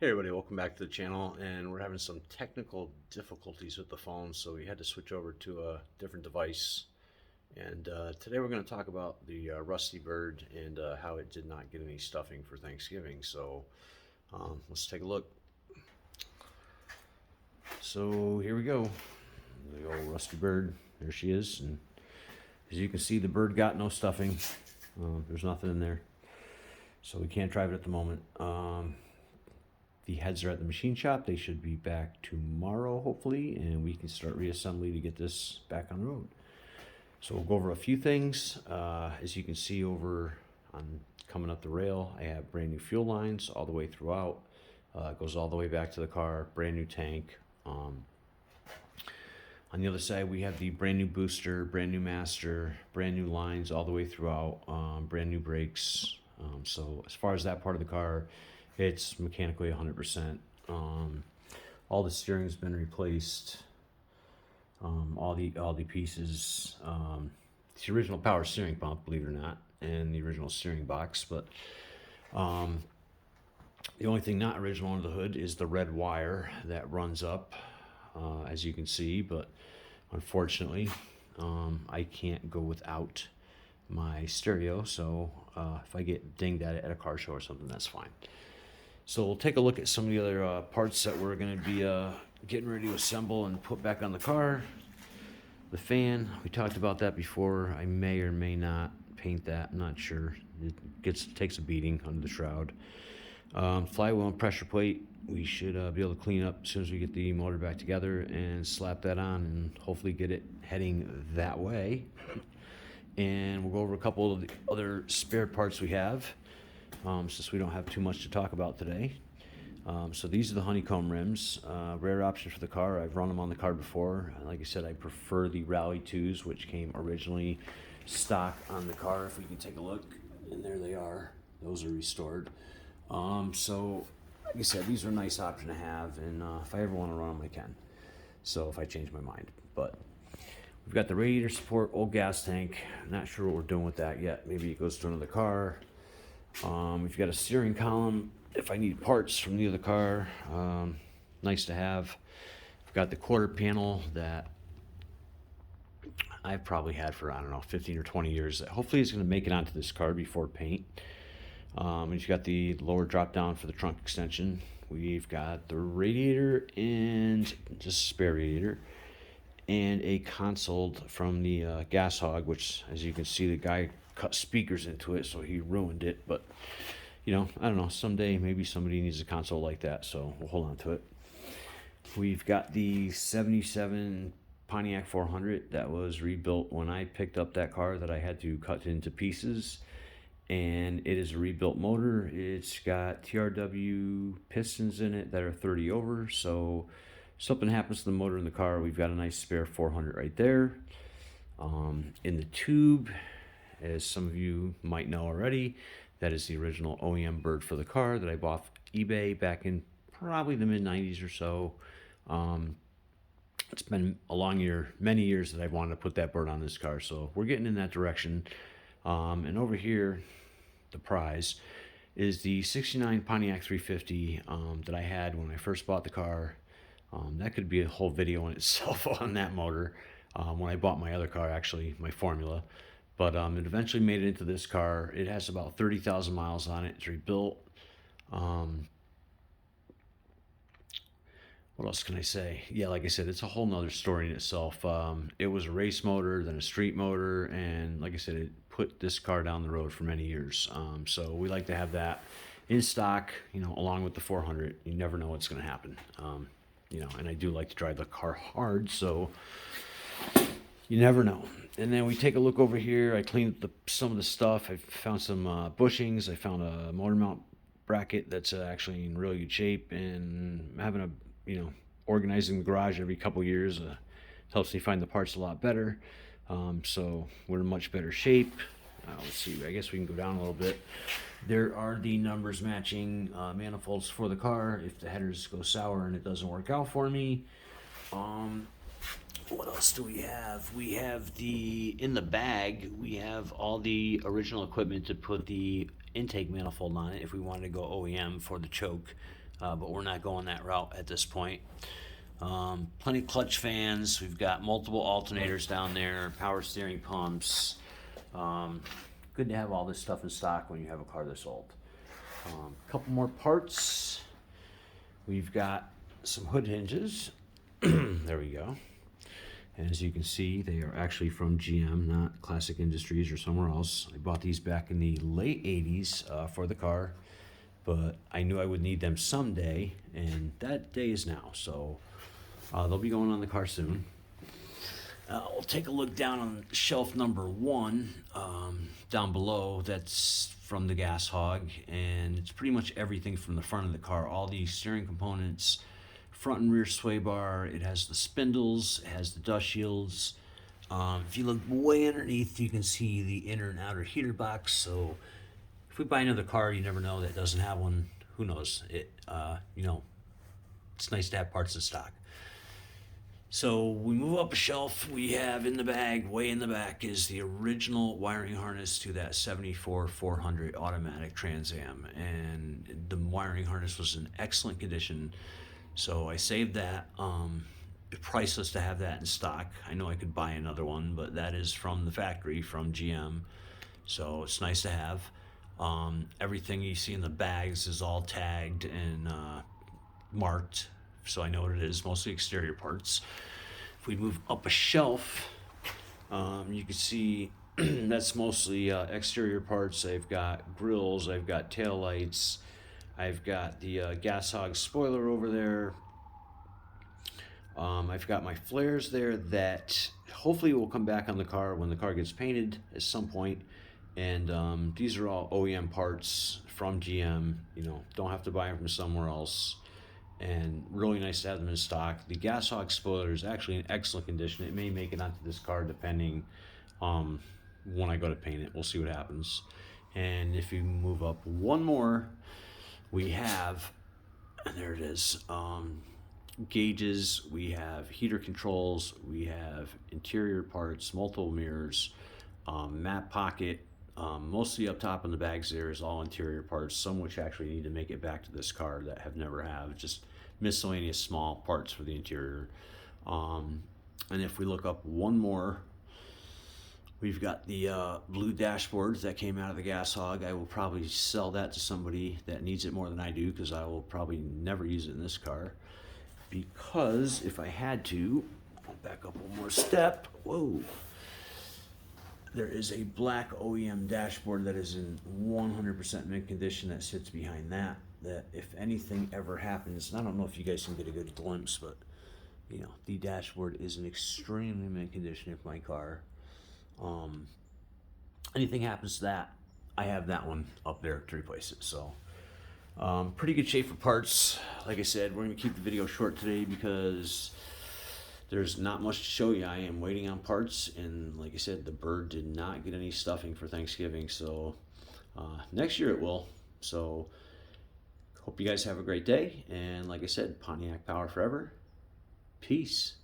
Hey everybody, welcome back to the channel, and we're having some technical difficulties with the phone, so we had to switch over to a different device. And today we're going to talk about the Rusty Bird and how it did not get any stuffing for Thanksgiving. So let's take a look. So here we go, the old Rusty Bird. There she is, and as you can see, the bird got no stuffing. There's nothing in there, so we can't drive it at the moment. The heads are at the machine shop. They should be back tomorrow, hopefully, and we can start reassembly to get this back on the road. So we'll go over a few things. As you can see over on coming up the rail, I have brand new fuel lines all the way throughout. It goes all the way back to the car, brand new tank. On the other side, we have the brand new booster, brand new master, brand new lines all the way throughout, brand new brakes. So as far as that part of the car, it's mechanically 100%. All the steering's been replaced. All the pieces. It's the original power steering pump, believe it or not, and the original steering box. But the only thing not original under the hood is the red wire that runs up, as you can see. But unfortunately, I can't go without my stereo. So if I get dinged at it at a car show or something, that's fine. So we'll take a look at some of the other parts that we're going to be getting ready to assemble and put back on the car. The fan, we talked about that before. I may or may not paint that. I'm not sure. It takes a beating under the shroud. Flywheel and pressure plate, we should be able to clean up as soon as we get the motor back together and slap that on and hopefully get it heading that way. And we'll go over a couple of the other spare parts we have. Since we don't have too much to talk about today. So these are the honeycomb rims, rare option for the car. I've run them on the car before. Like I said, I prefer the Rally 2s, which came originally stock on the car. If we can take a look, and there they are. Those are restored. So like I said, these are a nice option to have, and if I ever want to run them, I can. So if I change my mind. But we've got the radiator support, old gas tank. Not sure what we're doing with that yet. Maybe it goes to another car. We've got a steering column if I need parts from the other car. Nice to have. We've got the quarter panel that I've probably had for, I don't know, 15 or 20 years. That hopefully is going to make it onto this car before paint. And you've got the lower drop down for the trunk extension. We've got the radiator and just a spare radiator. And a console from the Gas Hog, which, as you can see, the guy cut speakers into it, so he ruined it. But you know, I don't know, someday maybe somebody needs a console like that, so we'll hold on to it. We've got the 77 Pontiac 400 that was rebuilt when I picked up that car, that I had to cut into pieces, and it is a rebuilt motor. It's got TRW pistons in it that are 30 over, so if something happens to the motor in the car, we've got a nice spare 400 right there. In the tube, as some of you might know already, that is the original OEM bird for the car that I bought off eBay back in probably the mid-90s or so. It's been a long year, many years that I've wanted to put that bird on this car, so we're getting in that direction. And over here, the prize is the 69 Pontiac 350 that I had when I first bought the car. That could be a whole video in itself on that motor. When I bought my other car, actually, my Formula. But it eventually made it into this car. It has about 30,000 miles on it. It's rebuilt. What else can I say? Yeah, like I said, it's a whole nother story in itself. It was a race motor, then a street motor, and like I said, it put this car down the road for many years. So we like to have that in stock, you know, along with the 400. You never know what's going to happen. You know, and I do like to drive the car hard, so you never know. And then we take a look over here. I cleaned up some of the stuff. I found some bushings. I found a motor mount bracket that's actually in really good shape, and having a, you know, organizing the garage every couple years helps me find the parts a lot better. So we're in much better shape. Let's see, I guess we can go down a little bit. There are the numbers matching manifolds for the car if the headers go sour and it doesn't work out for me. What else do we have? We have in the bag, we have all the original equipment to put the intake manifold on it if we wanted to go OEM for the choke. but we're not going that route at this point. Plenty of clutch fans. We've got multiple alternators down there, power steering pumps. Good to have all this stuff in stock when you have a car this old. A couple more parts. We've got some hood hinges. There we go. And as you can see, they are actually from GM, not Classic Industries or somewhere else. I bought these back in the late 80s for the car, but I knew I would need them someday, and that day is now. So they'll be going on the car soon. We'll take a look down on shelf number 1, down below. That's from the Gas Hog, and it's pretty much everything from the front of the car. All the steering components, front and rear sway bar. It has the spindles, it has the dust shields. If you look way underneath, you can see the inner and outer heater box. So if we buy another car, you never know, that doesn't have one. Who knows? It's nice to have parts in stock. So we move up a shelf. We have in the bag, way in the back, is the original wiring harness to that 74-400 automatic Trans Am, and the wiring harness was in excellent condition. So I saved that. It's priceless to have that in stock. I know I could buy another one, but that is from the factory, from GM. So it's nice to have. Everything you see in the bags is all tagged and marked, so I know what it is, mostly exterior parts. If we move up a shelf, you can see that's mostly exterior parts. I've got grills, I've got tail lights, I've got the Gas Hog spoiler over there. I've got my flares there that hopefully will come back on the car when the car gets painted at some point. And these are all OEM parts from GM. Don't have to buy them from somewhere else. And really nice to have them in stock. The Gas Hog spoiler is actually in excellent condition. It may make it onto this car depending when I go to paint it. We'll see what happens. And if you move up one more, we have, and there it is, gauges, we have heater controls, we have interior parts, multiple mirrors, map pocket. Mostly up top in the bags there is all interior parts, some which actually need to make it back to this car that have never have, just miscellaneous small parts for the interior. And if we look up one more, we've got the blue dashboards that came out of the Gas Hog. I will probably sell that to somebody that needs it more than I do, because I will probably never use it in this car. Because if I had to, I'll back up one more step. Whoa. There is a black OEM dashboard that is in 100% mint condition that sits behind that if anything ever happens, and I don't know if you guys can get a good glimpse, but the dashboard is in extremely mint condition. If my car, anything happens to that, I have that one up there to replace it. So pretty good shape for parts. Like I said, we're going to keep the video short today because there's not much to show you. I am waiting on parts, and like I said, the bird did not get any stuffing for Thanksgiving, so next year it will. So hope you guys have a great day, and like I said, Pontiac Power Forever. Peace.